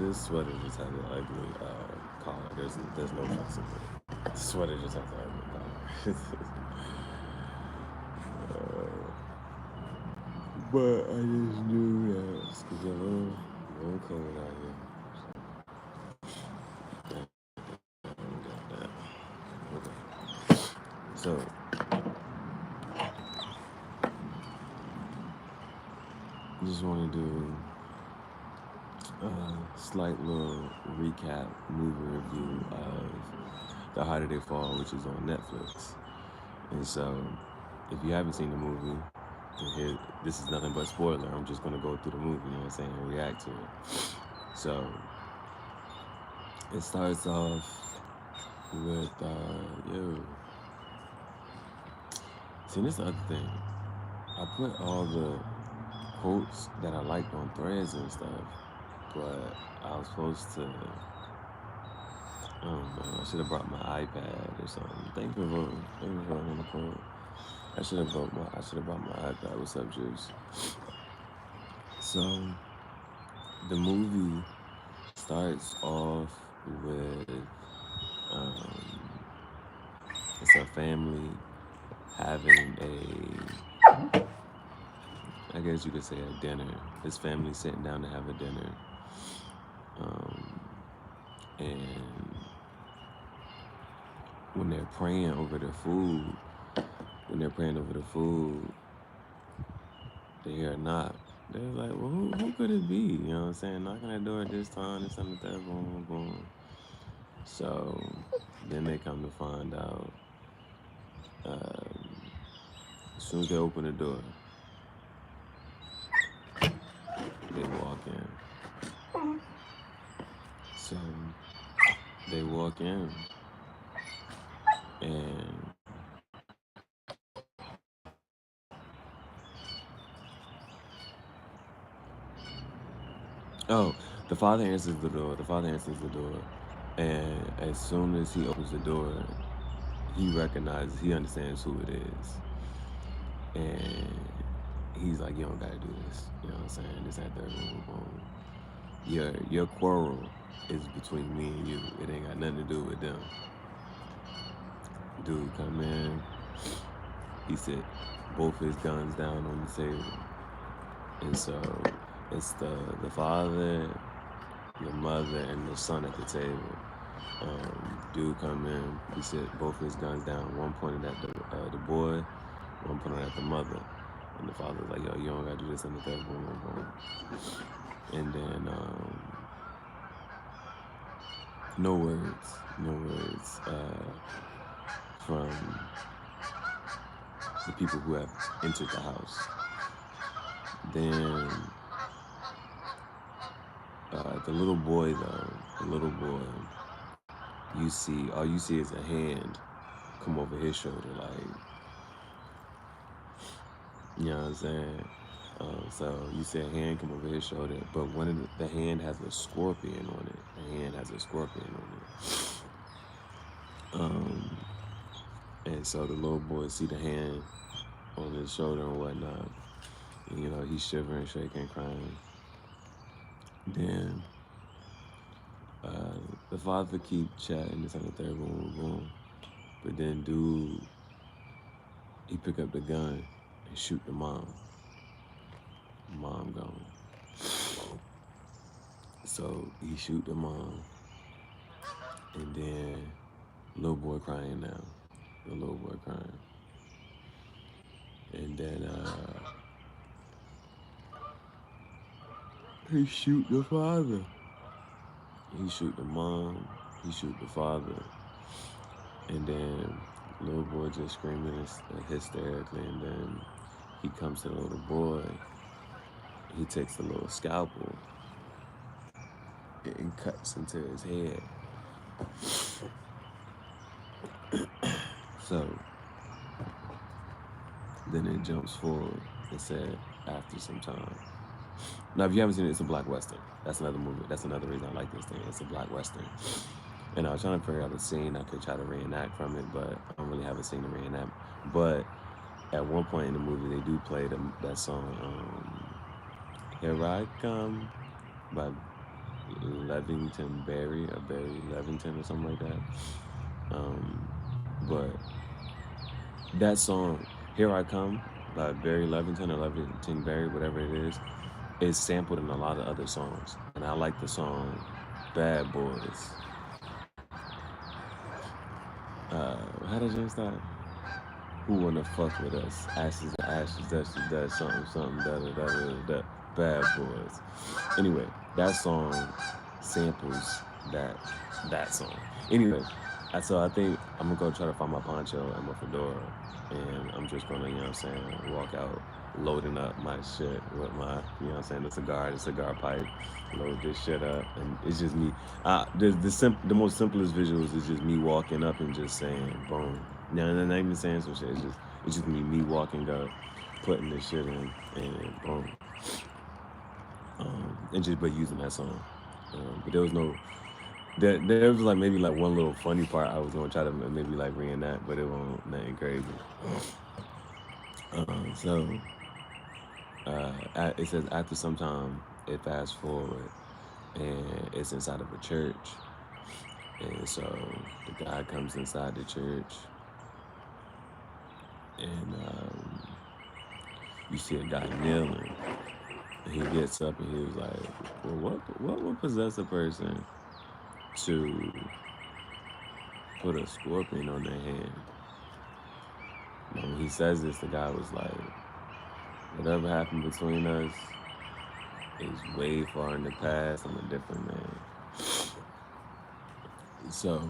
This sweater just has an ugly collar. There's no fixing it. The sweater just has an ugly collar. But I just knew that it's gonna get a little cold out here. So just want to do a slight little recap movie review of The Harder They Fall, which is on Netflix. And so, if you haven't seen the movie, this is nothing but spoiler. I'm just going to go through the movie, you know what I'm saying, and react to it. So, it starts off with, See, this is the other thing. I put all the quotes that I liked on threads and stuff, but I was supposed to, I don't know, I should have brought my iPad or something. Thank you for voting. Thank you for voting on the poll. I should have brought my iPad. What's up, Juice? So, the movie starts off with, it's a family having I guess you could say a dinner. This family sitting down to have a dinner. And when they're praying over the food, they hear a knock. They're like, well, who could it be? You know what I'm saying? Knocking at the door at this time, this and that, boom, boom, boom. So then they come to find out, as soon as they open the door, they walk in. So they walk in, and the father answers the door. And as soon as he opens the door, he understands who it is. And he's like, you don't gotta do this. You know what I'm saying? This, that, third, boom, boom. Your quarrel is between me and you. It ain't got nothing to do with them. Dude come in. He set both his guns down on the table. And so it's the father, the mother, and the son at the table. Dude come in. He set both his guns down. One pointed at the boy, one pointed at the mother. And the father's like, yo, you don't gotta do this and the third, boom, boom, boom. And then, no words from the people who have entered the house. Then, the little boy, all you see is a hand come over his shoulder, like, you know what I'm saying? So you see a hand come over his shoulder, but the hand has a scorpion on it. And so the little boy see the hand on his shoulder and whatnot. And, you know, he's shivering, shaking, crying. Then the father keep chatting this and the third, boom, boom, boom. But then dude, he pick up the gun and shoot the mom. Mom gone. So he shoot the mom, and then little boy crying now. The little boy crying. And then he shoot the father. He shoot the mom. He shoot the father. And then little boy just screaming hysterically, and then he comes to the little boy. He takes the little scalpel and cuts into his head. So then it jumps forward and said, after some time. Now, if you haven't seen it, it's a Black Western. That's another movie. That's another reason I like this thing. It's a Black Western. And I was trying to figure out a scene I could try to reenact from it, but I don't really have a scene to reenact. But at one point in the movie, they do play that song, Here I Come, by Levington Berry, or Barry Levington, or something like that. But that song, "Here I Come" by Barry Levington or Levington Berry, whatever it is sampled in a lot of other songs. And I like the song "Bad Boys." How does it start? Who wanna fuck with us? Ashes to ashes, that's something, something, da da da da da. Bad Boys. Anyway, that song samples that that song. Anyway, so I think I'm gonna go try to find my poncho and my fedora, and I'm just gonna, you know what I'm saying, walk out, loading up my shit with my, you know what I'm saying, the cigar pipe, load this shit up, and it's just me. The most simplest visuals is just me walking up and just saying, boom. Now, I'm not even saying some shit. It's just me walking up, putting this shit in, and boom. And just but using that song. But there was no there was like maybe like one little funny part I was gonna try to maybe like reenact, but it won't nothing crazy. So it says after some time it fast forward and it's inside of a church, and so the guy comes inside the church, and you see a guy kneeling, and he gets up and he was like, well, what would possess a person to put a scorpion on their hand? And when he says this, the guy was like, whatever happened between us is way far in the past. I'm a different man. So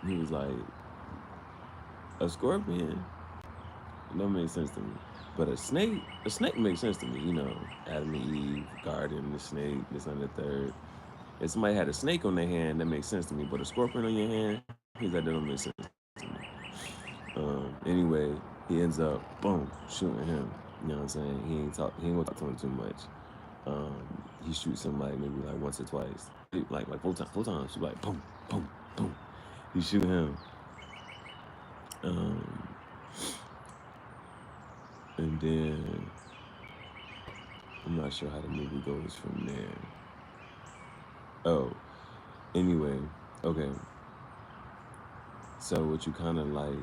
he was like, a scorpion, it don't make sense to me. But a snake makes sense to me. You know, Adam and Eve, garden, the snake, this and the third. If somebody had a snake on their hand, that makes sense to me. But a scorpion on your hand, he's like, that don't make sense to me. Anyway, he ends up, boom, shooting him. You know what I'm saying? He ain't gonna talk to him too much. He shoots him like maybe like once or twice. Like full times. Like boom, boom, boom. He shoot him. Um, and then I'm not sure how the movie goes from there. Oh, anyway, okay. So what you kind of like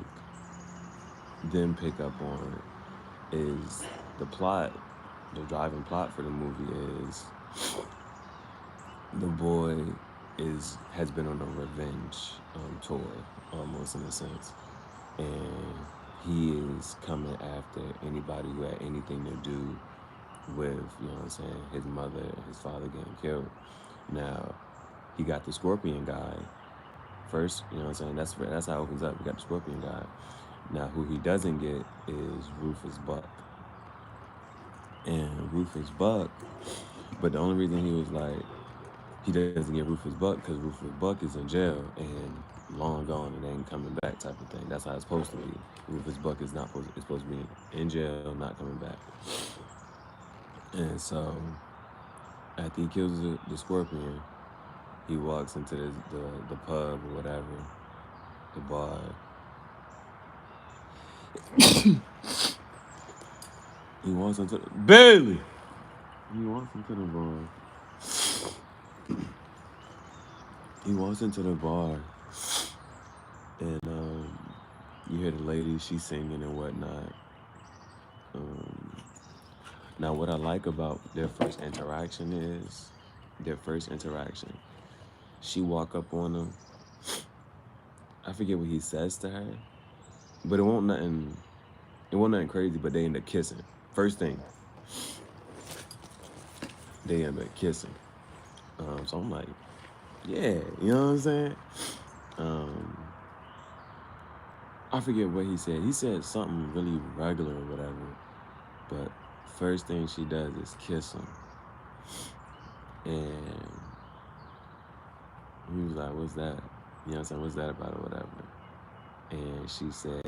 then pick up on is the plot. The driving plot for the movie is the boy has been on a revenge tour, almost in a sense, and he is coming after anybody who had anything to do with, you know what I'm saying, his mother and his father getting killed. Now, he got the Scorpion guy first, you know what I'm saying. That's how it opens up. We got the Scorpion guy. Now, who he doesn't get is Rufus Buck. And Rufus Buck, but the only reason he was like, he doesn't get Rufus Buck because Rufus Buck is in jail and long gone and ain't coming back type of thing. That's how it's supposed to be. Rufus Buck is not supposed to be in jail, not coming back. And so after he kills the Scorpion, he walks into the pub or whatever, the bar. He walks into Bailey. He walks into the bar. He walks into the bar, and you hear the lady, she's singing and whatnot. Now, what I like about their first interaction, she walk up on him. I forget what he says to her, but it won't nothing crazy, but they end up kissing. First thing, they end up kissing. So I'm like, yeah, you know what I'm saying? I forget what he said. He said something really regular or whatever, but first thing she does is kiss him. And he was like, what's that? You know what I'm saying? What's that about or whatever? And she said,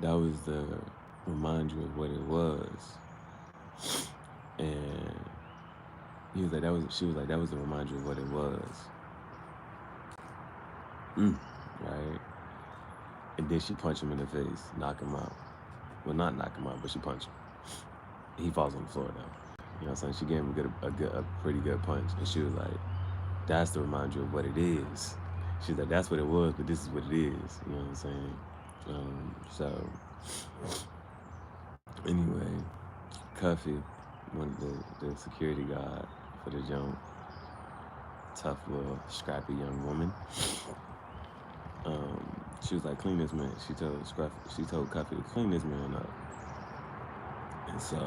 that was to remind you of what it was. And she was like, that was to remind you of what it was. Right? And then she punched him in the face, knock him out. Well, not knock him out, but she punched him. He falls on the floor though. You know what I'm saying? She gave him a pretty good punch, and she was like, "That's to remind you of what it is." She's like, "That's what it was, but this is what it is." You know what I'm saying? So anyway, Cuffy, one of the security guard for the jump, tough little scrappy young woman. She was like, "Clean this man." She told Cuffy to clean this man up. And so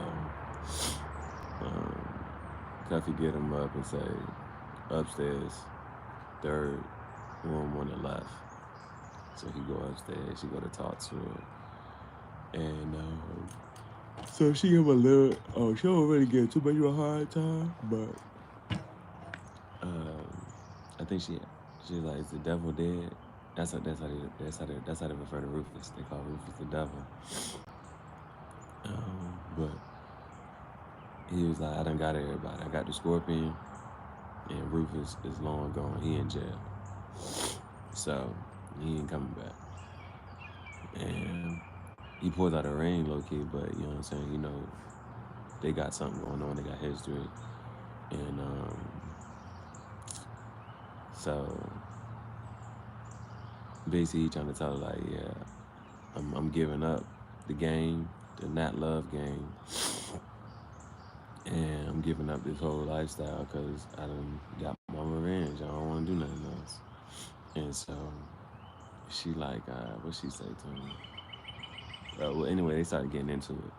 Cuffy get him up and say, "Upstairs, third room on the left." So he go upstairs. She go to talk to her, and so she give him a little. Oh, she don't really give too much of a hard time, but I think she's like, "Is the devil dead?" That's how they refer to Rufus. They call Rufus the devil. But he was like, "I done got everybody. I got the Scorpion, and Rufus is long gone. He in jail, so he ain't coming back." And he pulls out a ring, low key, but you know what I'm saying. You know, they got something going on. They got history, and so basically, he trying to tell her like, "Yeah, I'm giving up the game, the Nat Love game, and I'm giving up this whole lifestyle because I done got my revenge. I don't want to do nothing else." And so she like, what she say to him? Well, anyway, they started getting into it.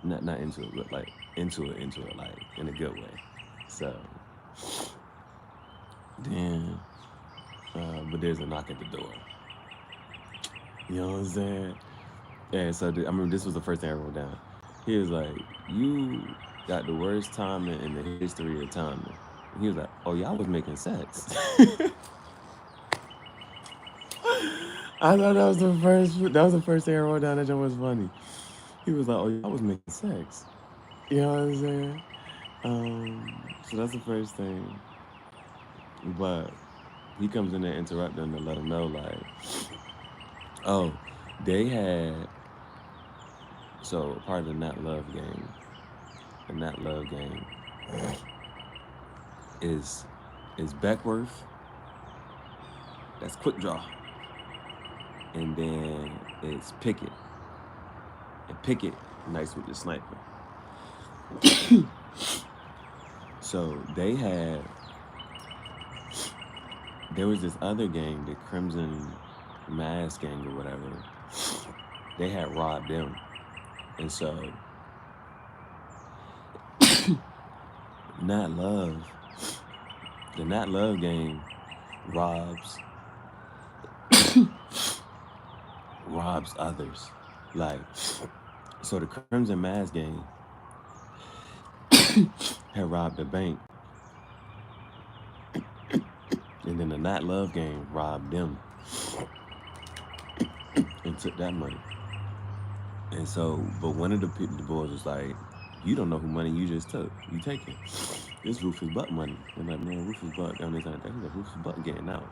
Not into it, but like into it, like in a good way. So then, but there's a knock at the door. You know what I'm saying? And so I remember this was the first thing I wrote down. He was like, "You got the worst timing in the history of timing." And he was like, "Oh, y'all was making sex." I thought that was the first thing I wrote down. That joke was funny. He was like, "Oh, y'all was making sex." You know what I'm saying? So that's the first thing. But he comes in there interrupting to let him know, like, oh, they had, so part of the Nat Love game, the Nat Love game is Beckworth, that's quick draw, and then it's Pickett, and Pickett nice with the sniper. So there was this other gang, the Crimson Mask gang or whatever. They had robbed them, and so the Nat Love gang robs others. Like, so the Crimson Mask gang had robbed the bank, and then the Nat Love gang robbed them and took that money. And so, but one of the boys was like, "You don't know who money you just took. You take it. It's Rufus Buck money." And like, "Man, Rufus Buck on this and that." He's like, "Rufus Buck getting out."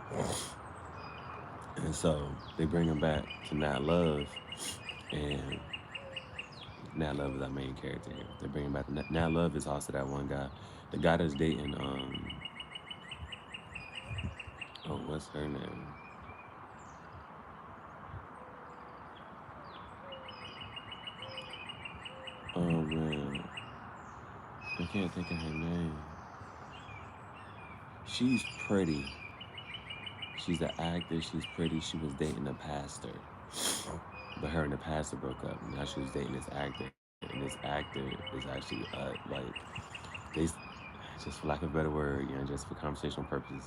And so they bring him back to Nat Love, and Nat Love is our main character here. They bring him back to Nat Love is also that one guy, the guy that's dating what's her name? Oh man, I can't think of her name. She's pretty. She's an actor. She's pretty. She was dating a pastor, but her and the pastor broke up. Now she was dating this actor, and this actor is actually like they, just for lack of a better word, you know, just for conversational purposes,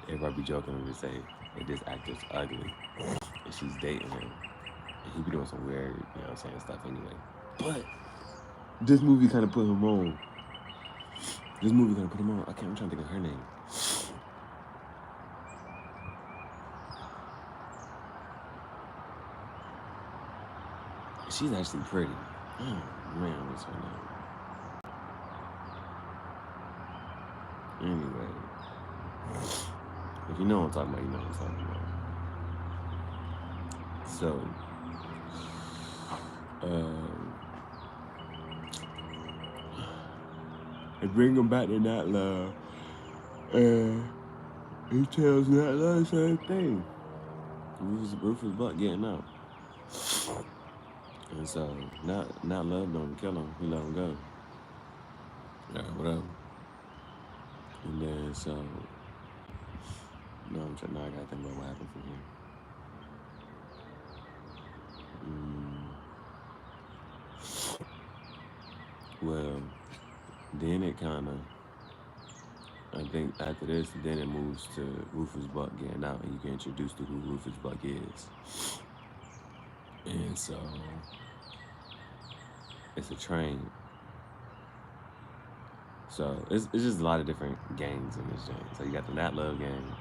everybody be joking and say that this actor's ugly, and she's dating him, and he be doing some weird, you know what I'm saying, stuff anyway. But this movie kind of put him on. I'm trying to think of her name. She's actually pretty. Oh man, what's her name? Anyway, if you know what I'm talking about, you know what I'm talking So, they bring him back to Not Love, and he tells Not Love the same thing. Rufus Buck getting out. And so, Not Love don't kill him, he let him go. Whatever. And then, so, now I gotta think about what happened from here. Well, then it kind of, I think after this, then it moves to Rufus Buck getting out, and you get introduced to who Rufus Buck is. And so, it's a train. So, it's just a lot of different gangs in this game. So, you got the Nat Love gang,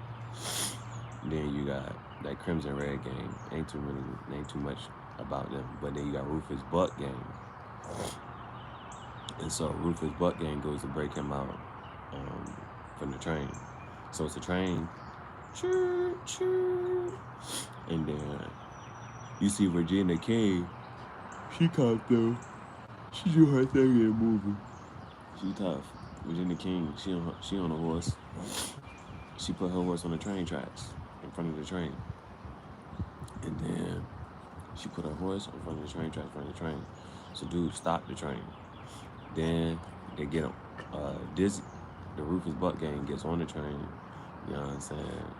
then you got that Crimson Red gang. Ain't too much about them. But then you got Rufus Buck gang. And so Rufus Buck gang goes to break him out from the train. So it's a train. Choo, choo. And then you see Regina King. She comes through. She do her thing in the movie. She tough. Regina King, she on a horse. She put her horse on the train tracks in front of the train. And then she put her horse in front of the train tracks, in front of the train. So dude stopped the train. Then they get him. The Rufus Buck gang gets on the train. You know what I'm saying?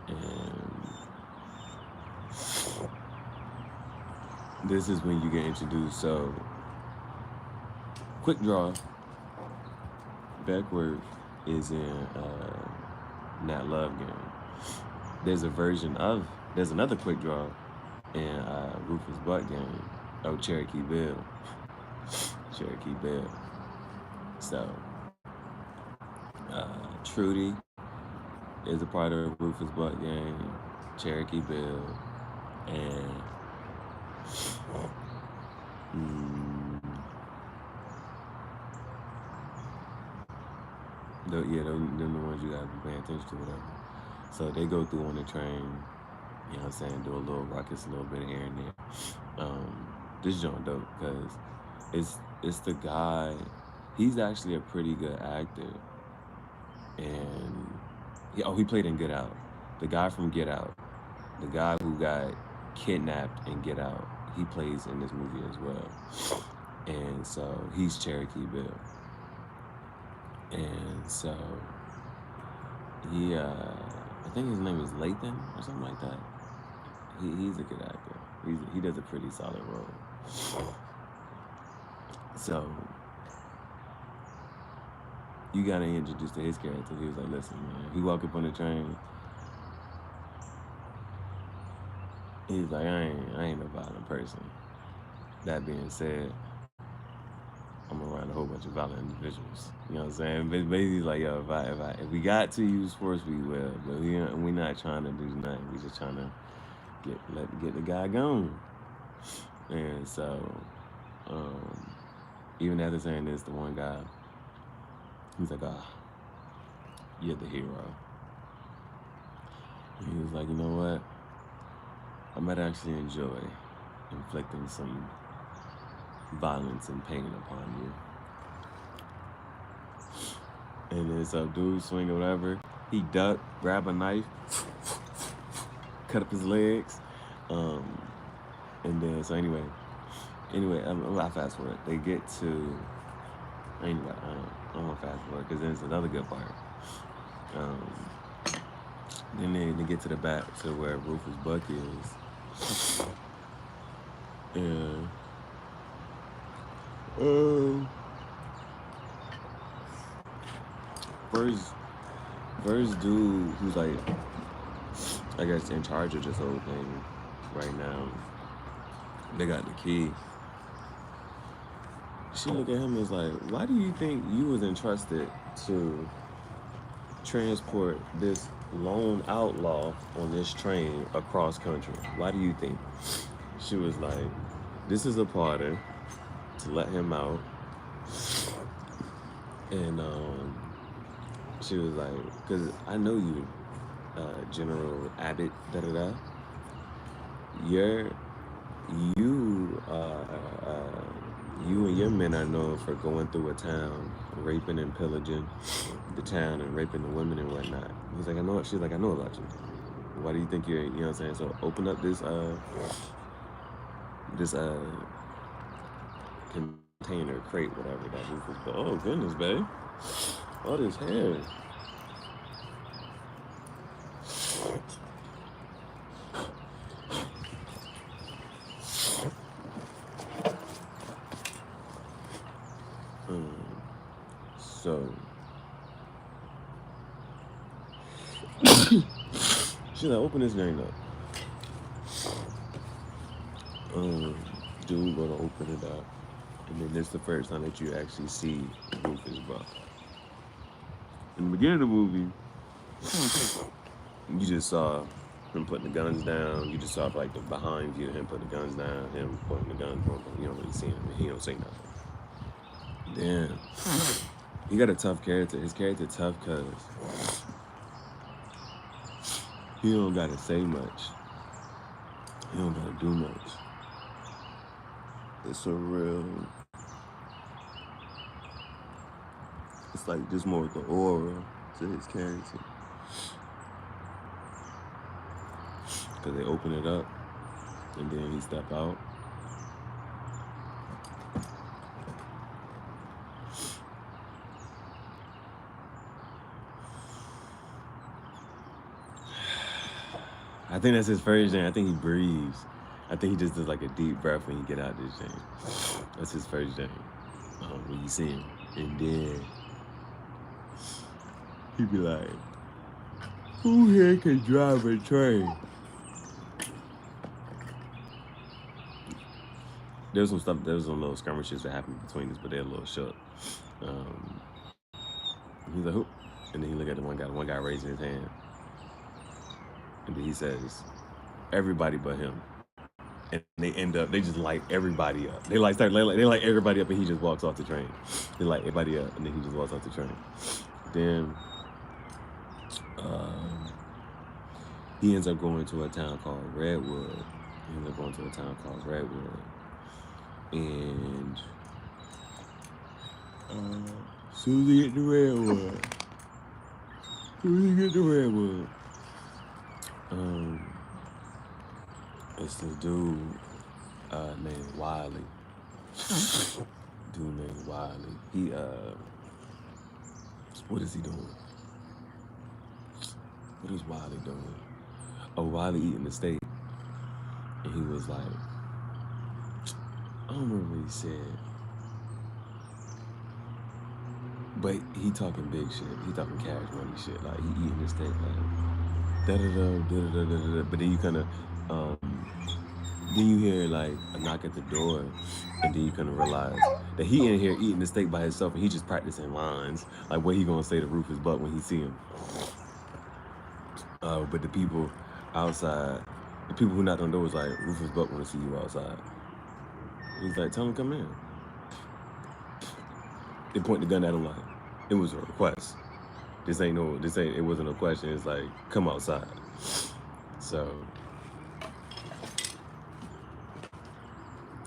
And this is when you get introduced. So, quick draw. Beckworth is in Nat Love gang. There's another quick draw in Rufus Buck gang. Oh, Cherokee Bill. Cherokee Bill. So, Trudy is a part of Rufus Buck gang, Cherokee Bill, and them the ones you gotta be paying attention to, whatever. So they go through on the train, you know what I'm saying, do a little ruckus, a little bit here and there. This joint dope, because it's the guy, he's actually a pretty good actor. And he played in Get Out. The guy from Get Out, the guy who got kidnapped in Get Out, he plays in this movie as well. And so he's Cherokee Bill. And so he, I think his name is Lathan or something like that. He's a good actor. He does a pretty solid role. So you got to introduce to his character. He was like, listen, man. He walked up on the train. He's like, I ain't a violent person. That being said, I'm around a whole bunch of violent individuals. You know what I'm saying? But basically, like, yo, if we got to use force, we will. But we not trying to do nothing. We just trying to get the guy going. And so, even after saying this, the one guy, he's like, you're the hero. And he was like, you know what? I might actually enjoy inflicting some violence and pain upon you. And then so dude swing or whatever, he ducked, grab a knife, cut up his legs. And then, so anyway, I fast forward. They get to, I don't want to fast forward because then it's another good part. Then they get to the back to where Rufus Buck is. And first dude who's like, I guess, in charge of this whole thing right now, they got the key. She look at him and was like, why do you think you was entrusted to transport this lone outlaw on this train across country? Why do you think? She was like, this is a pardon to let him out. And she was like, because I know you, General Abbott, da-da-da. you're you you and your men are known for going through a town, raping and pillaging the town and raping the women and whatnot. He's like, I know. She's like, I know about you. Why do you think you're? You know what I'm saying? So open up this container, crate, whatever that roof is. But oh goodness, babe, all this hair. So she's like, open this thing up. Dude gonna open it up, and then this is the first time that you actually see Rufus Buck. In the beginning of the movie, you just saw him putting the guns down. You just saw like the behind view, him putting the guns down, him pointing the guns down. You don't really see him. He don't say nothing. Damn. He got a tough character. His character tough because he don't gotta say much. He don't gotta do much. It's a real. It's like just more of the aura to his character. Because they open it up and then he step out. I think that's his first thing. I think he breathes. I think he just does like a deep breath when you get out this thing. That's his first thing. When you see him. And then he be like, who here can drive a train? There's some stuff, there's some little skirmishes that happened between us, but they're a little short. He's like, who? And then he look at the one guy raising his hand. And then he says, everybody but him. And they end up, they just light everybody up. They light everybody up and he just walks off the train. They light everybody up and then he just walks off the train. Then he ends up going to a town called Redwood. And as soon as he get to Redwood, it's the dude named Wiley. He what is he doing? What is Wiley doing? Oh, Wiley eating the steak. And he was like, I don't remember what he said. But he talking big shit. He talking cash money shit. Like he eating the steak like da-da-da. But then you kinda then you hear like a knock at the door, and then you kind of realize that he in here eating the steak by himself, and he just practicing lines, like what he gonna say to Rufus Buck when he see him. But the people outside, the people who knocked on the door was like, Rufus Buck wanna see you outside. He's like, tell him come in. They point the gun at him like, it was a request. It wasn't a question, it's like, come outside. So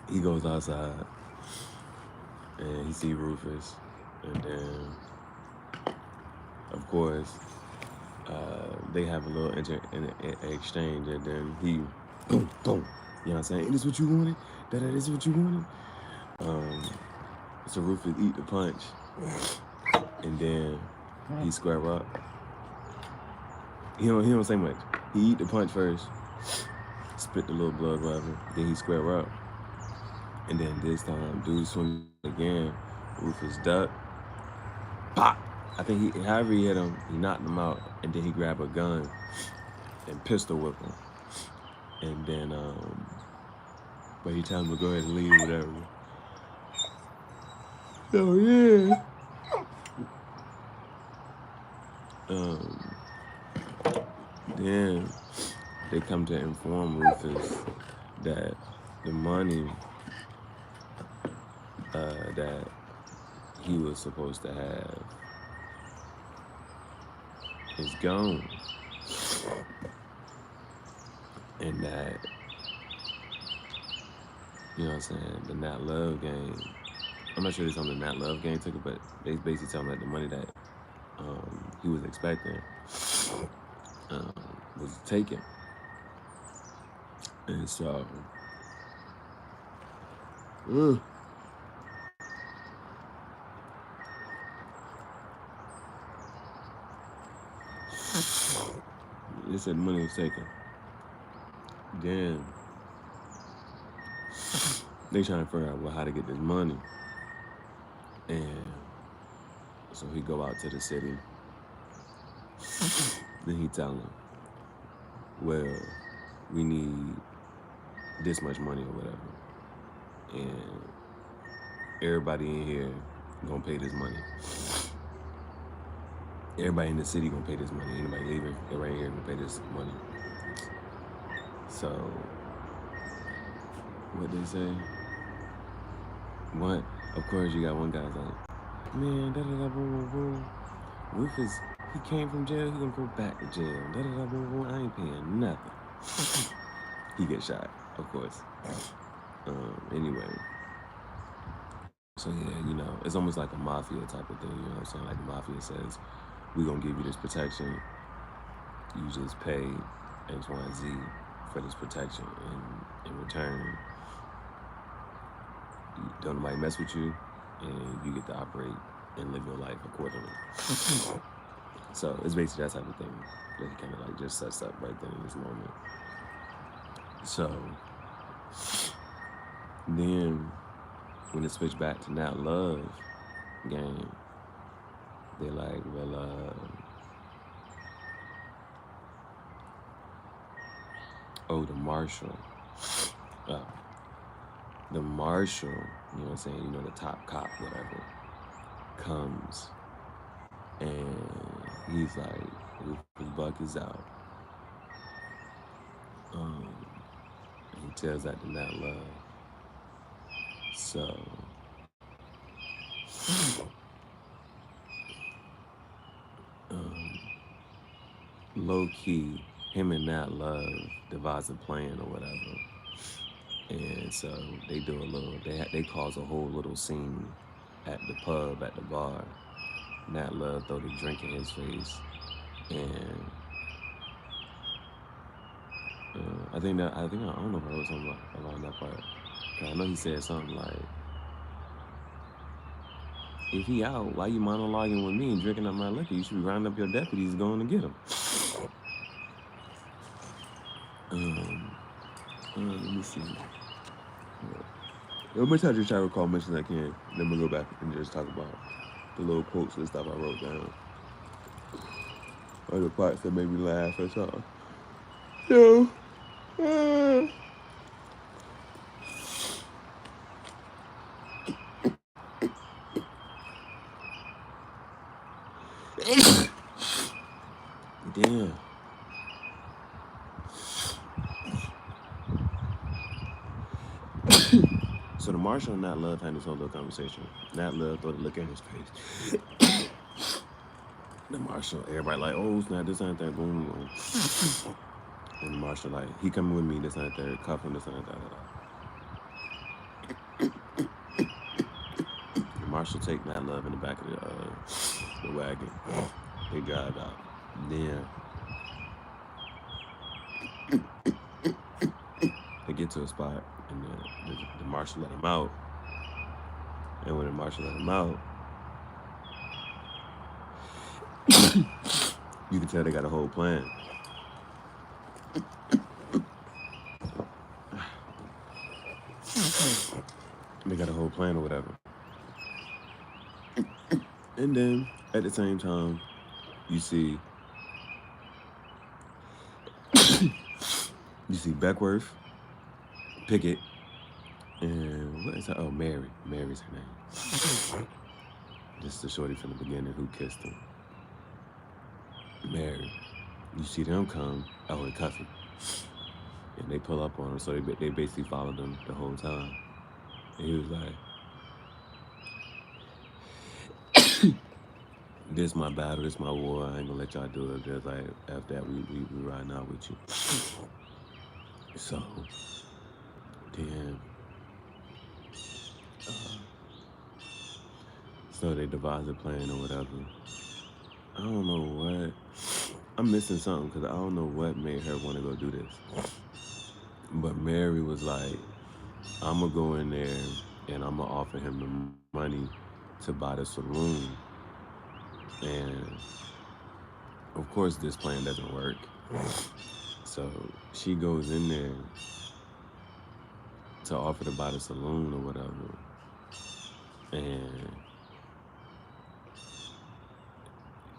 he goes outside and he see Rufus, and then of course they have a little exchange, and then he boom, you know what I'm saying? This what you wanted? This is what you wanted? So Rufus eat the punch, and then he square up. He don't say much. He eat the punch first, spit the little blood, whatever. Then he square up. And then this time, dude swing again. Rufus duck. Pop! I think however he hit him, he knocked him out. And then he grabbed a gun and pistol whip him. And then, but he tells him to go ahead and leave, whatever. So yeah. Then they come to inform Rufus that the money that he was supposed to have is gone, and that You know what I'm saying? The Nat Love gang. I'm not sure they told him the Nat Love gang took it, but they basically tell him that the money that he was expecting um, was taken. And so, uh, they said the money was taken. Then they trying to figure out how to get this money. And so he go out to the city. Then he tell him, well, we need this much money or whatever. And everybody in here gonna pay this money. Everybody in the city gonna pay this money. Anybody leaving, everybody here gonna pay this money. So, what they say? One, of course, you got one guy's like, man, da da da boom boom boom. Rufus, he came from jail. He gonna go back to jail. Da da da boom boom. I ain't paying nothing. He gets shot, of course. Anyway, so yeah, you know, it's almost like a mafia type of thing. You know what I'm saying? Like the mafia says, we gonna give you this protection. You just pay X, Y, and Z for this protection, and in return, don't nobody mess with you, and you get to operate and live your life accordingly. So it's basically that type of thing that he kind of like just sets up right there in this moment. So then when it switched back to Nat Love game, they're like, well, oh, the marshal. The marshal, you know what I'm saying, you know, the top cop, whatever, comes and he's like, Rufus Buck is out. He tells that to Nat Love. So, low key, him and Nat Love devise a plan or whatever. And so they do a little, they cause a whole little scene at the pub, at the bar. Nat Love throw the drink in his face. And I don't know if I wrote something around that part. I know he said something like, if he out, why you monologuing with me and drinking up my liquor? You should be rounding up your deputies going to get him. Let me see. How much I just try to recall much as I can. Then we'll go back and just talk about the little quotes and stuff I wrote down. Or the parts that made me laugh or something. So, damn. So the marshal and Nat Love had this whole little conversation. Nat Love throw the look at his face. The marshal, everybody like, oh snap, this ain't that, boom, boom. And the marshal like, he coming with me, this ain't that, cuff him, this ain't that. The marshal take Nat Love in the back of the wagon. They drive out. Then they get to a spot, and the marshal let him out. And when the marshal let him out, you can tell they got a whole plan. They got a whole plan or whatever. And then, at the same time, you see Beckworth, Pickett, and what is her? Oh, Mary. Mary's her name. Just the shorty from the beginning who kissed him. Mary. You see them come, and cuff him. And they pull up on him, so they basically followed him the whole time. And he was like, this my battle, this my war, I ain't gonna let y'all do it. Just like, after that, we riding out with you. So, then So they devised a plan or whatever. I don't know what. I'm missing something because I don't know what made her want to go do this. But Mary was like, I'm going to go in there and I'm going to offer him the money to buy the saloon. And of course, this plan doesn't work. So she goes in there to offer to buy the saloon or whatever. And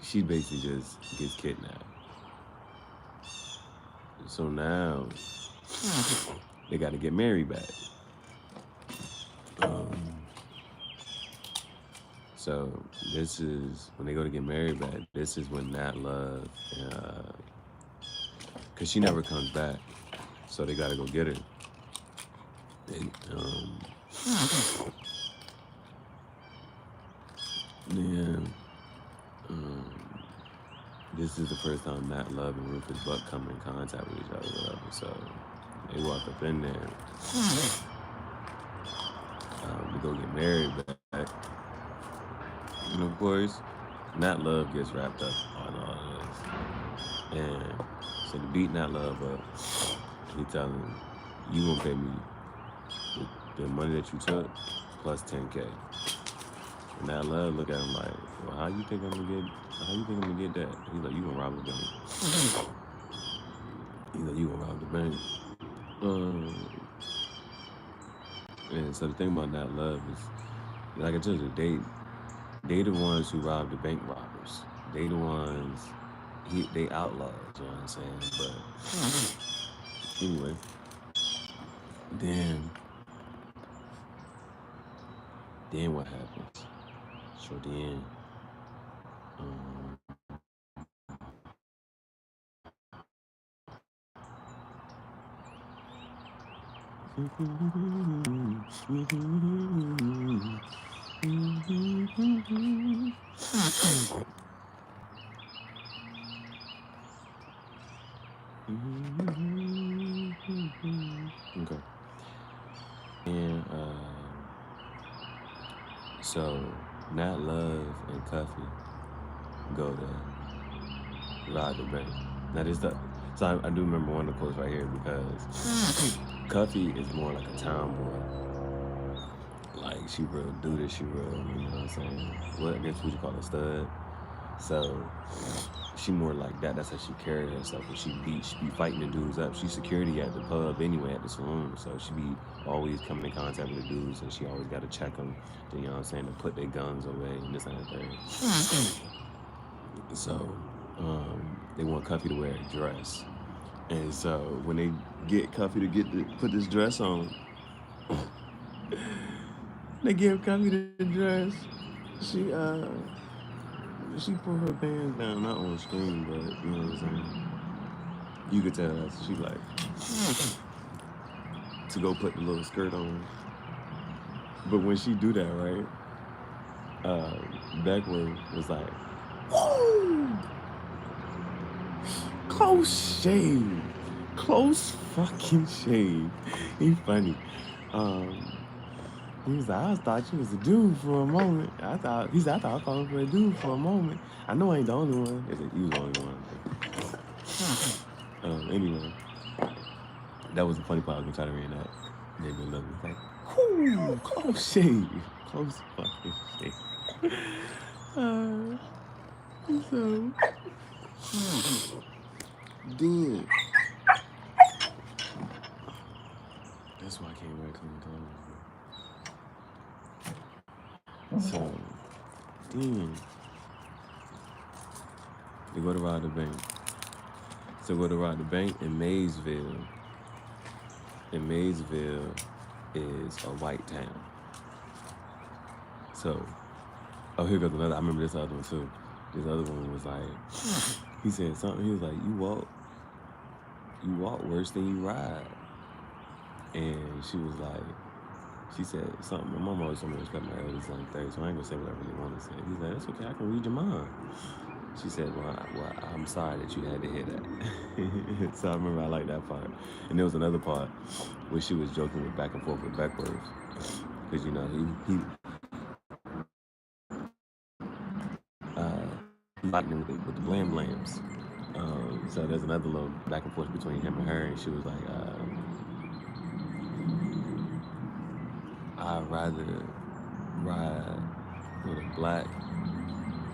she basically just gets kidnapped. So now they got to get Mary back. So this is when they go to get Mary back. This is when Nat Love, cause she never comes back, so they gotta go get her. And, then this is the first time Nat Love and Rufus Buck come in contact with each other, whatever. So they walk up in there to go get Mary back. And of course, Nat Love gets wrapped up on all of this. And so to beat Nat Love up, he tells him, you gonna pay me the money that you took plus 10K. And Nat Love look at him like, well, how you think I'm gonna get that? He's like, you gonna rob the bank. He's like, you gonna rob the bank. And so the thing about Nat Love is, like I told you, they the ones who robbed the bank robbers. They the ones, they outlaws, you know what I'm saying? But anyway, then what happens? So then, okay. And so Nat Love and Cuffy go to rob the bank. Now this stuff. So I do remember one of the quotes right here because Cuffy is more like a tomboy. Like she real do this, she real, you know what I'm saying? What I guess what you call a stud. So she more like that. That's how she carried herself. And she be fighting the dudes up. She's security at the pub anyway, at the saloon. So she be always coming in contact with the dudes, and she always got to check them. You know what I'm saying? To put their guns away and this and that. So they want Cuffy to wear a dress, and so when they get Cuffy to put this dress on, they give Cuffy the dress. She pulled her pants down, not on the screen, but you know what I'm saying? You could tell that she like to go put the little skirt on. But when she do that, right, Beckwith was like, woo! Close shave. Close fucking shave. He funny. He was like, I thought you was a dude for a moment. I thought I called for a dude for a moment. I know I ain't the only one. He was the only one. Anyway, that was the funny part. I was gonna try to reenact. They been loving it. Like, whoo, close shave. Close fucking shave. So, then, that's why I can't wear clean clothes. So, then, they go to rob the bank. So go to rob the bank in Maysville. And Maysville is a white town. So, here goes another. I remember this other one too. This other one was like, he said something. He was like, you walk worse than you ride. And she said something. My mom always told me to respect my elders on 30, so I ain't gonna say what I really want to say. He's like, that's okay, I can read your mind. She said, well, I'm sorry that you had to hear that. So I remember I liked that part. And there was another part where she was joking back and forth with Beckwith. Because, you know, lightning with the blam blams. So there's another little back and forth between him and her, and she was like, I'd rather ride with a black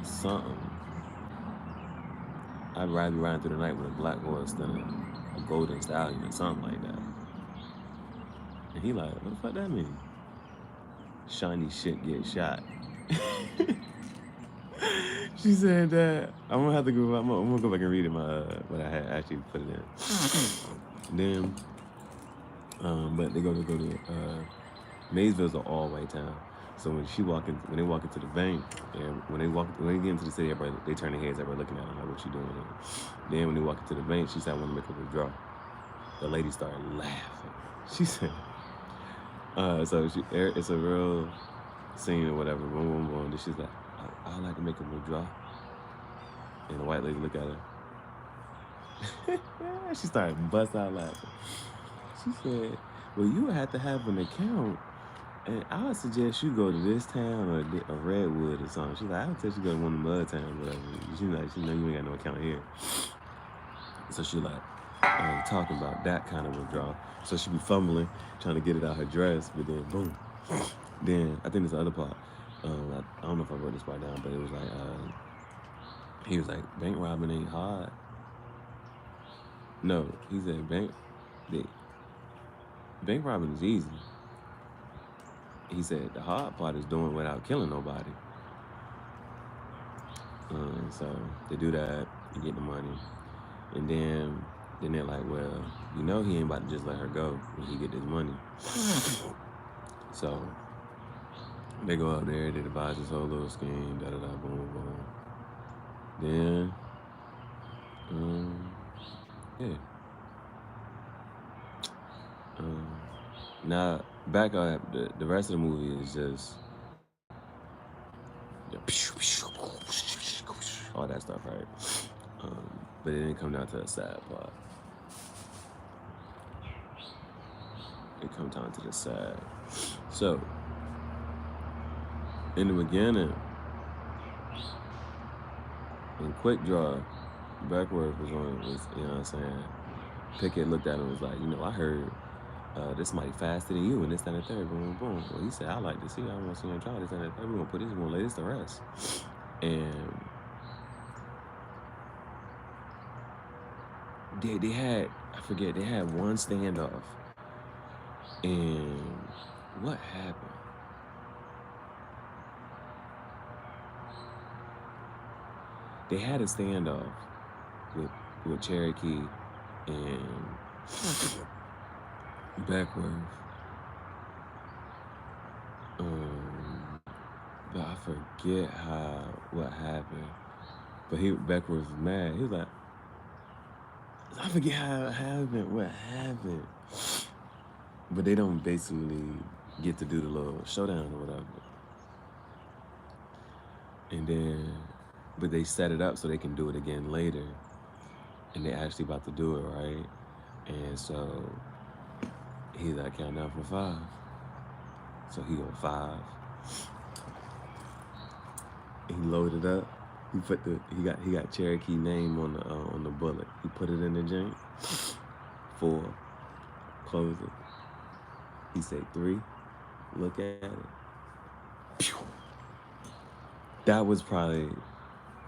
something. I'd rather be riding through the night with a black horse than a golden stallion or something like that. And he like, what the fuck that mean? Shiny shit get shot. She said that. I'm gonna have to go. I'm gonna go back and read it. What I had actually put it in. Then, but they go to Maysville's an all-white town. So when they walk into the bank, and when they get into the city, everybody they turn their heads, everybody looking at them like, what you doing here? Then when they walk into the bank, she said, I want to make a withdrawal. The lady started laughing. She said, so it's a real scene or whatever. Boom, boom, boom. Then she's like, I'd like to make a withdrawal. And the white lady look at her. She started bust out laughing. She said, well, you would have to have an account, and I would suggest you go to this town or Redwood or something. She's like, I would tell you go to one of the other towns, whatever. She's like, she know you ain't got no account here. So she like talking about that kind of withdrawal. So she be fumbling, trying to get it out her dress, but then boom. Then I think there's the other part. I don't know if I wrote this part down, but it was like he was like, bank robbing ain't hard. No, he said bank robbing is easy. He said the hard part is doing without killing nobody. So they do that, you get the money, and then they're like, well, you know he ain't about to just let her go when he get this money. So they go up there, they devise this whole little scheme, da da da, boom, boom. Then, yeah. Now back up, the rest of the movie is just all that stuff, right? But it didn't come down to a sad part. It comes down to the sad. So in the beginning, in Quick Draw, Beckworth was, you know what I'm saying? Pickett looked at him and was like, you know, I heard this mighty faster than you and this, that, and the third, boom, boom. Well, he said, I like to see, I want to see him try this, that, and the third. We're gonna lay this to rest. And they had, I forget, they had one standoff. And what happened? They had a standoff with Cherokee and Beckworth. But I forget what happened. But Beckworth was mad. He was like, I forget how it happened, what happened. But they don't basically get to do the little showdown or whatever. And then, but they set it up so they can do it again later. And they actually about to do it, right? And so he's like, count down from 5. So he go 5. He loaded up. He got Cherokee name on the bullet. He put it in the joint. 4. Close it. He said 3. Look at it. Pew. That was probably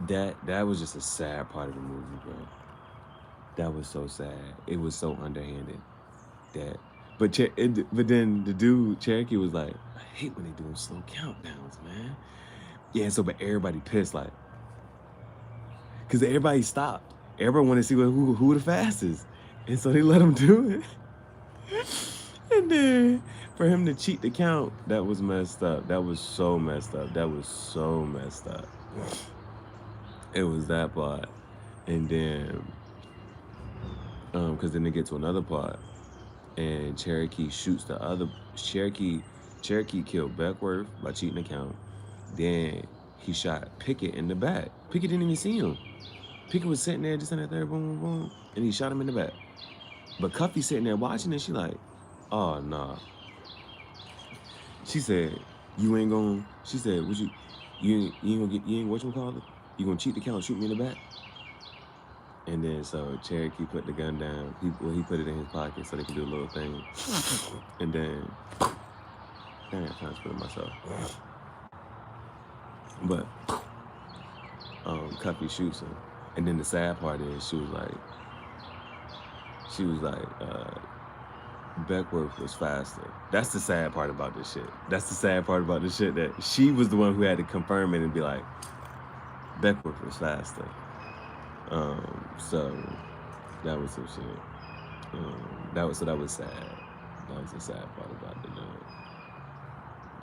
that was just a sad part of the movie, bro. That was so sad. It was so underhanded. But then the dude Cherokee was like, I hate when they do them slow countdowns, man. Yeah, so but everybody pissed, like, cause everybody stopped. Everyone wanted to see who the fastest, and so they let him do it. And then for him to cheat the count, that was messed up. That was so messed up. That was so messed up. It was that part, and then cause then they get to another part, and Cherokee shoots the other Cherokee killed Beckworth by cheating the count. Then he shot Pickett in the back. Pickett didn't even see him. Pickett was sitting there just in that third, boom, boom, boom, and he shot him in the back. But Cuffy sitting there watching it, she like, oh, nah. She said, you ain't gonna, she said, you ain't gonna get, you ain't whatchamacallit? You gonna cheat the count, shoot me in the back? And then so Cherokee put the gun down. He put it in his pocket so they could do a little thing. And then, dang, I kind of split myself. But Cuffy shoots him. And then the sad part is she was like, Beckworth was faster. That's the sad part about this shit. That's the sad part about this shit, that she was the one who had to confirm it and be like, Beckworth was faster. So that was some shit. That was sad. That was the sad part about the joint.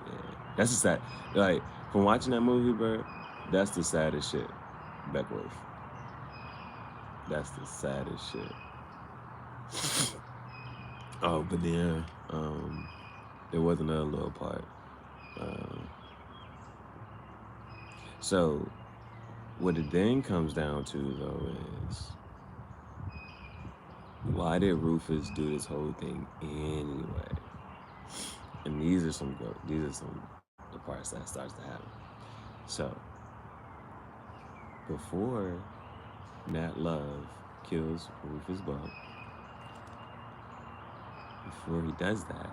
Yeah, that's the sad. Like, from watching that movie, bro, that's the saddest shit. Beckworth. That's the saddest shit. Oh, but then there was another little part. So what it then comes down to, though, is why did Rufus do this whole thing anyway? And these are the parts that starts to happen. So before Nat Love kills Rufus Buck, before he does that,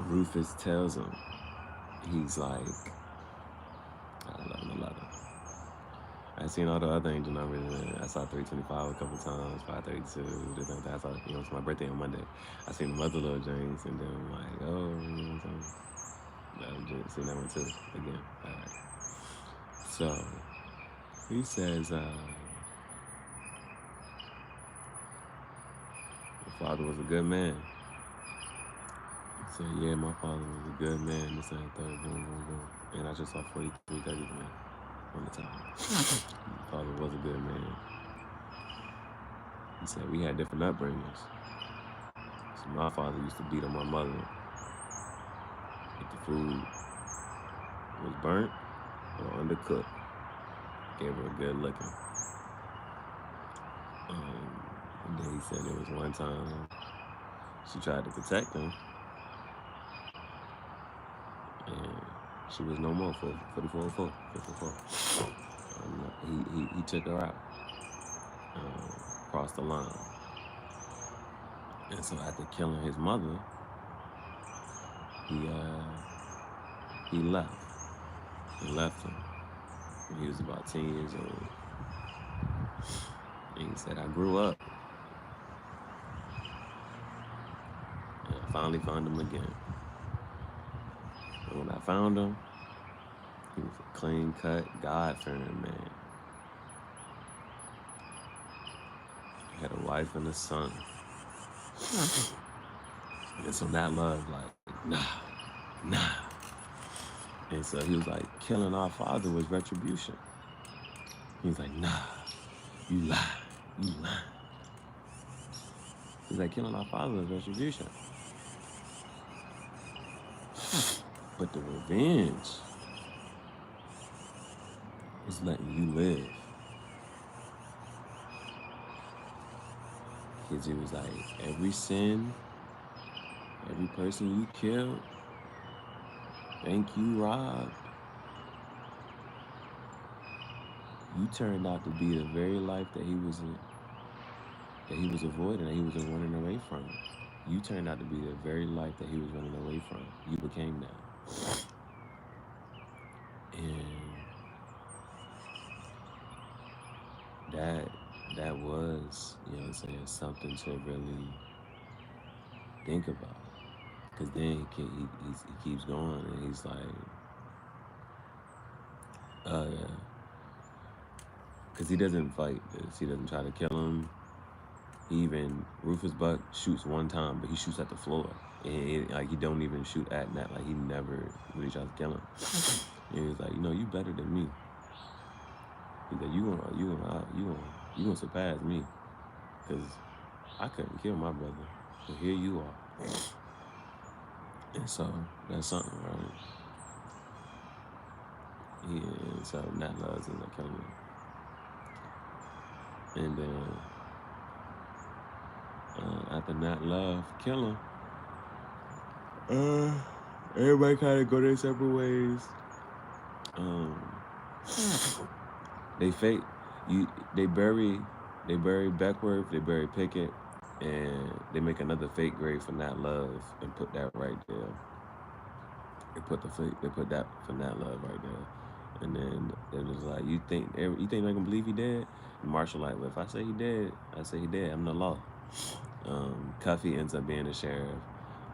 Rufus tells him, he's like, I love him. I seen all the other angel numbers. I saw 325 a couple times, 532, different things. I saw, it's my birthday on Monday. I seen the other little James, and then I'm like, oh, you know what I'm saying? I seen that one too, again. All right. So, he says, your father was a good man. He said, yeah, my father was a good man. This ain't third, boom, boom, boom. And I just saw 4330 man on the time. My father was a good man. He said, we had different upbringings. So my father used to beat on my mother if the food was burnt or undercooked. Gave her a good licking. And then he said there was one time she tried to protect him, and she was no more for 54. He took her out, crossed the line. And so after killing his mother, he left. He left him when he was about 10 years old. And he said, I grew up. And I finally found him again. And when I found him, he was a clean-cut, God-fearing man. He had a wife and a son. And so Nat Love, like, nah. And so he was like, killing our father was retribution. He's like, nah, you lie. He's like, killing our father was retribution. But the revenge is letting you live. Because he was like, every sin, every person you killed, thank you, Rob. You turned out to be the very life that he was avoiding, that he was running away from. You turned out to be the very life that he was running away from. You became that. And that was, you know what I'm saying, something to really think about. Because then he keeps going, and he's like, because he doesn't fight this. He doesn't try to kill him. Rufus Buck shoots one time, but he shoots at the floor. And he don't even shoot at Nat. Like, he never really tries to kill him. And he's like, you better than me. He's like, you gonna surpass me. Because I couldn't kill my brother. But here you are. And so, that's something, right? Yeah, so Nat Love's ends up killing him. And then, after Nat Love kill him, Everybody kind of go their separate ways. Um, they fake you. They bury Beckworth. They bury Pickett, and they make another fake grave for Nat Love and put that right there. They put that for Nat Love right there. And then it was like, you think they're gonna believe he dead? And Marshall like, well, if I say he dead, I say he dead. I'm the law. Cuffy ends up being the sheriff.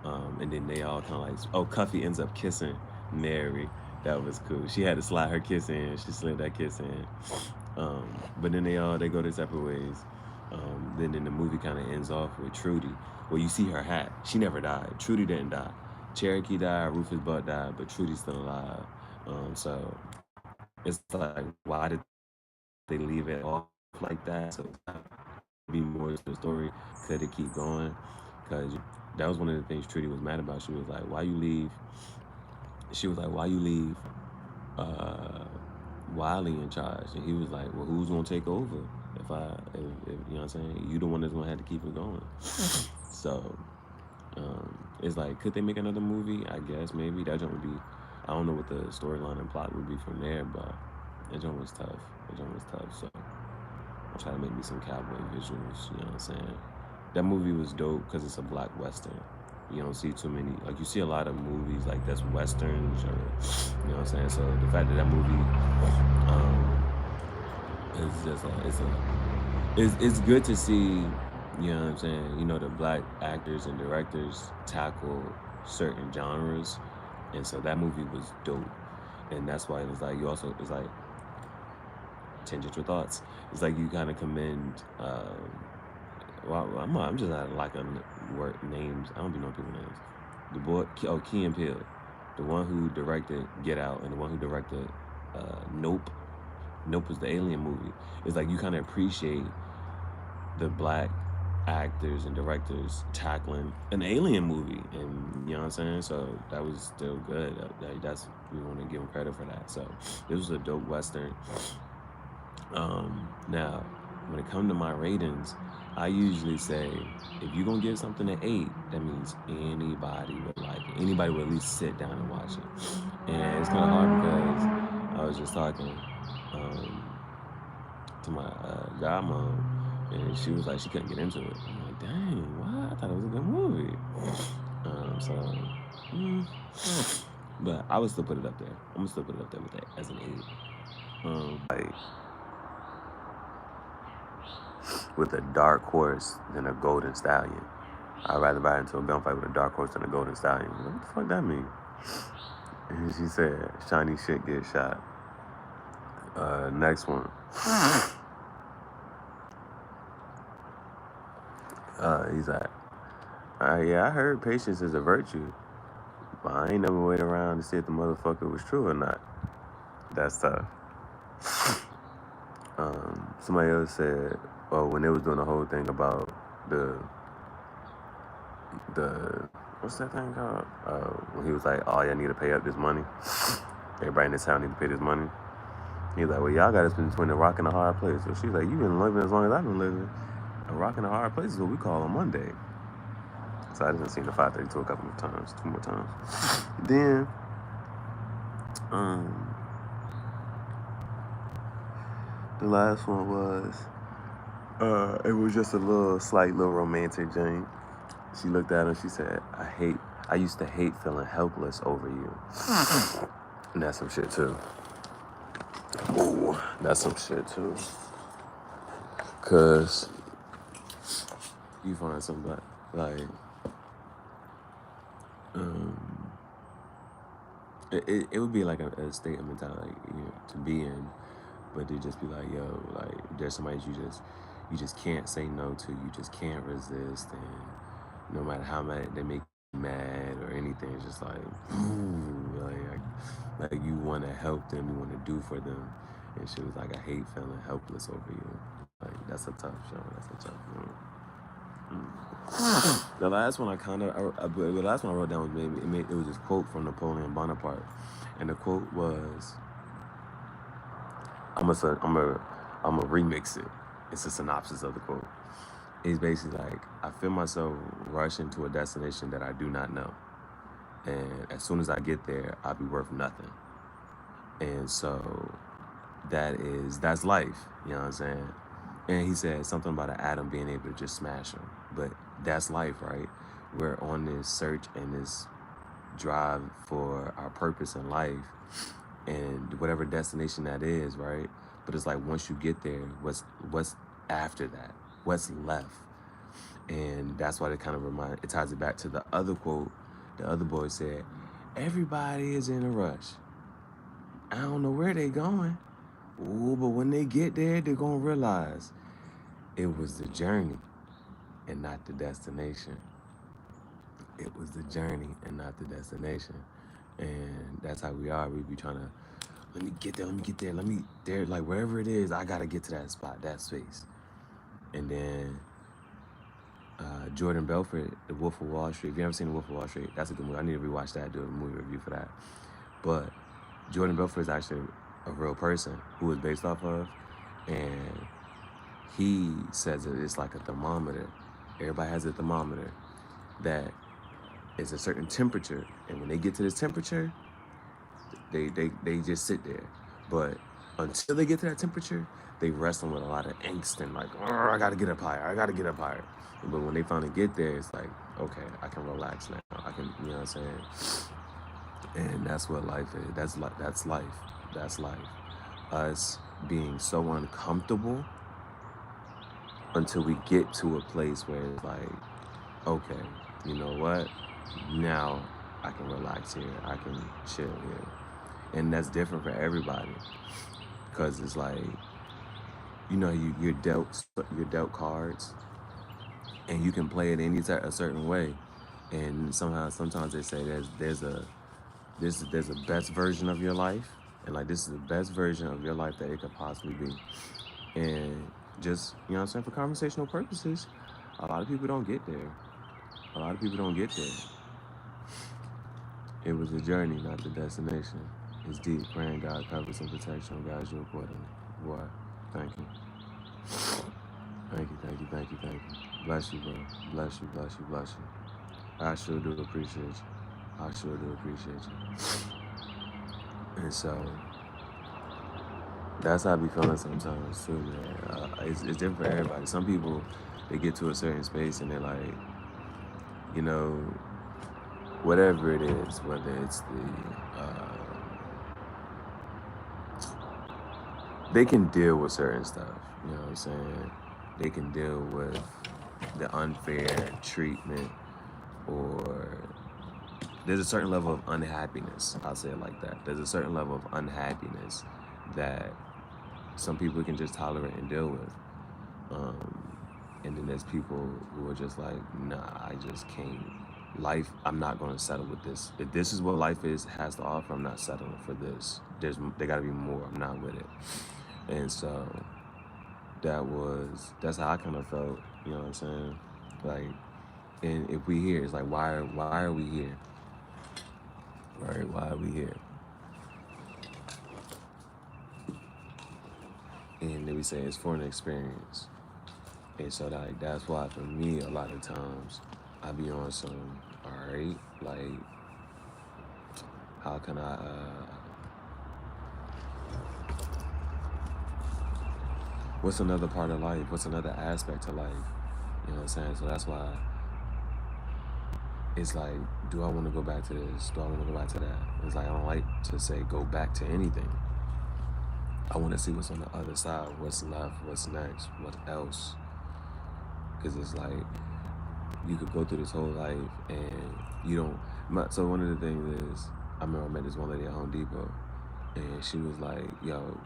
And then they all kind of like, oh, Cuffy ends up kissing Mary. That was cool. She had to slide her kiss in. She slid that kiss in. But then they go their separate ways. Then the movie kind of ends off with Trudy. Well, you see her hat. She never died. Trudy didn't die. Cherokee died. Rufus Buck died, but Trudy's still alive. So it's like, why did they leave it off like that? So be more to the story. Could it keep going? Because that was one of the things Trudy was mad about. She was like, why you leave? She was like, why you leave Wiley in charge? And he was like, well, who's gonna take over if you know what I'm saying? You the one that's gonna have to keep it going. So it's like, could they make another movie? I guess maybe that joint would be. I don't know what the storyline and plot would be from there, but that joint was tough. So I'll try to make me some cowboy visuals. You know what I'm saying? That movie was dope because it's a black western. You don't see too many, like you see a lot of movies like that's westerns, or you know what I'm saying. So the fact that movie is just it's good to see. You know what I'm saying? You know, the black actors and directors tackle certain genres, and so that movie was dope, and that's why it was like it's like tangential thoughts. It's like you kind of commend. Well, I'm just not like word names. I don't be knowing people's names. The boy, Key and Peele, the one who directed Get Out and the one who directed Nope. Nope was the Alien movie. It's like you kind of appreciate the black actors and directors tackling an alien movie, and you know what I'm saying. So that was still good. That's we want to give them credit for that. So this was a dope western. Now, when it comes to my ratings, I usually say if you're gonna give something an 8, that means anybody would like it. Anybody would at least sit down and watch it. And it's kind of hard because I was just talking to my godmom, and she was like, she couldn't get into it. I'm like, dang, what? I thought it was a good movie. But I would still put it up there. I'm gonna still put it up there with that as an 8. Like, with a dark horse than a golden stallion. I'd rather ride into a gunfight with a dark horse than a golden stallion. What the fuck that mean? And she said, shiny shit get shot. Next one. He's like, yeah, I heard patience is a virtue, but I ain't never wait around to see if the motherfucker was true or not. That's tough. Somebody else said, when they was doing the whole thing about the what's that thing called? When he was like, oh, y'all need to pay up this money. Everybody in this town need to pay this money. He's like, well, y'all got us between a rock and a hard place. So she's like, you've been living as long as I've been living. A rock and a hard place is what we call a Monday. So I just seen the 532 a couple of times, 2 more times. Then, the last one was, it was just a slight little romantic Jane. She looked at him, she said, I used to hate feeling helpless over you. And that's some shit too. Ooh, that's some shit too. Cause you find somebody like, it would be like a state of mentality, to be in, but to just be like, yo, like there's somebody you just can't say no to, you just can't resist, and no matter how mad they make you mad or anything, it's just like, like you want to help them, you want to do for them, and she was like, I hate feeling helpless over you. Like that's a tough show. That's a tough one. The last one the last one I wrote down was it was this quote from Napoleon Bonaparte, and the quote was, I'm gonna remix it. It's a synopsis of the quote. It's basically like, I feel myself rushing to a destination that I do not know. And as soon as I get there, I'll be worth nothing. And so that's life, you know what I'm saying? And he said something about an atom being able to just smash him. But that's life, right? We're on this search and this drive for our purpose in life and whatever destination that is, right? But it's like once you get there, what's after that? What's left? And that's why it ties it back to the other quote. The other boy said, everybody is in a rush. I don't know where they going. Ooh, but when they get there, they're gonna realize it was the journey and not the destination. It was the journey and not the destination. And that's how we are. We be trying to, let me get there, like wherever it is, I gotta get to that spot, that space. And then Jordan Belfort, The Wolf of Wall Street. If you haven't seen The Wolf of Wall Street, that's a good movie. I need to rewatch that, do a movie review for that. But Jordan Belfort is actually a real person who was based off of, and he says that it's like a thermometer. Everybody has a thermometer that is a certain temperature, and when they get to this temperature, they just sit there. But until they get to that temperature, they wrestling with a lot of angst and like, I gotta get up higher. But when they finally get there, it's like, okay, I can relax now. I can, you know what I'm saying? And that's what life is. That's life. That's life. Us being so uncomfortable until we get to a place where it's like, okay, you know what? Now I can relax here. I can chill here. And that's different for everybody. Because it's like, you know, you're dealt cards, and you can play it a certain way. And sometimes they say there's a best version of your life, and like this is the best version of your life that it could possibly be. And just, you know what I'm saying, for conversational purposes, a lot of people don't get there. A lot of people don't get there. It was a journey, not the destination. It's deep. Praying God covers and protection, guides you accordingly. Boy, thank you. Thank you. Bless you, bro. Bless you. I sure do appreciate you. And so, that's how I be feeling sometimes too, man. It's different for everybody. Some people, they get to a certain space and they're like, you know, whatever it is, whether it's they can deal with certain stuff, you know what I'm saying? They can deal with the unfair treatment, or there's a certain level of unhappiness, I'll say it like that. There's a certain level of unhappiness that some people can just tolerate and deal with. And then there's people who are just like, nah, I just can't. Life, I'm not gonna settle with this. If this is what life has to offer, I'm not settling for this. There gotta be more, I'm not with it. And so that's how I kind of felt, you know what I'm saying? Like, and if we here, it's like, why are we here? Right, why are we here? And then we say it's for an experience. And so like that's why for me a lot of times I be on some, all right, like how can I what's another part of life? What's another aspect to life? You know what I'm saying? So that's why it's like, do I want to go back to this? Do I want to go back to that? It's like I don't like to say go back to anything. I want to see what's on the other side, what's left, what's next, what else. Because it's like, you could go through this whole life and you don't. So one of the things is, I remember I met this one lady at Home Depot, and she was like, yo,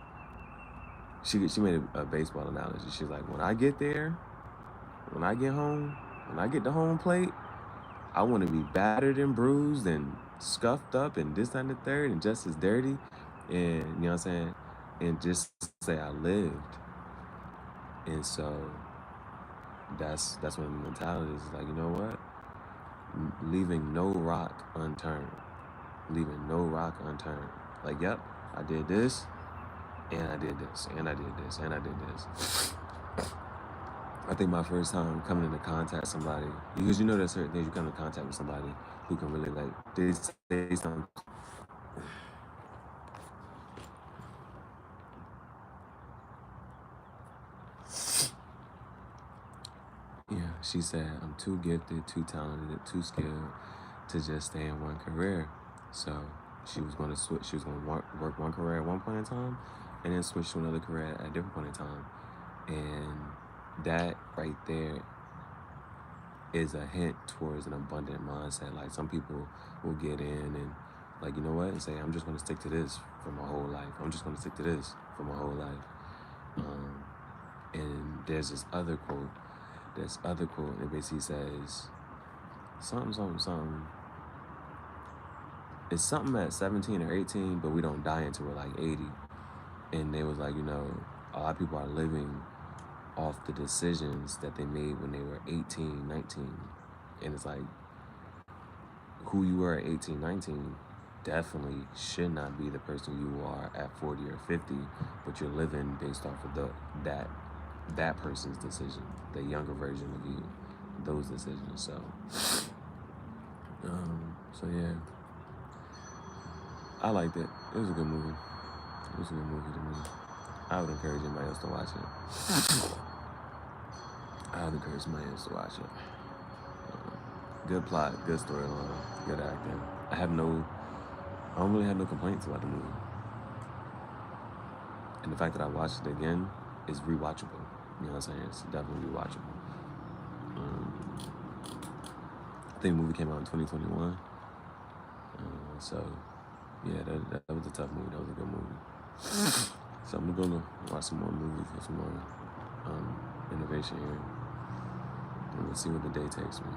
she made a baseball analogy. She's like, when I get there, when I get home, when I get to home plate, I want to be battered and bruised and scuffed up and this, that, and the third, and just as dirty, and you know what I'm saying, and just say I lived. And so that's one of the mentalities. It's like, you know what? Leaving no rock unturned. Leaving no rock unturned. Like, yep, I did this, and I did this, and I did this, and I did this. I think my first time coming into contact with somebody, because you know there's certain things you come into contact with somebody, who can really like they say something. Yeah, she said, I'm too gifted, too talented, too skilled to just stay in one career. So she was going to switch. She was going to work one career at one point in time, and then switch to another career at a different point in time. And that right there is a hint towards an abundant mindset. Like some people will get in and like, you know what, and say, I'm just going to stick to this for my whole life. I'm just going to stick to this for my whole life. And there's this other quote. And it basically says something. It's something at 17 or 18, but we don't die until we're like 80. And they was like, you know, a lot of people are living off the decisions that they made when they were 18, 19. And it's like, who you were at 18, 19 definitely should not be the person you are at 40 or 50, but you're living based off of that person's decision, the younger version of you, those decisions. So yeah, I liked it. It was a good movie. It was a good movie to me. I would encourage anybody else to watch it. Good plot, good storyline, good acting. I don't really have no complaints about the movie. And the fact that I watched it again is rewatchable. You know what I'm saying? It's definitely rewatchable. I think the movie came out in 2021. So, yeah, that was a tough movie. That was a good movie. So I'm gonna go watch some more movies with some more innovation here. And we'll see what the day takes me.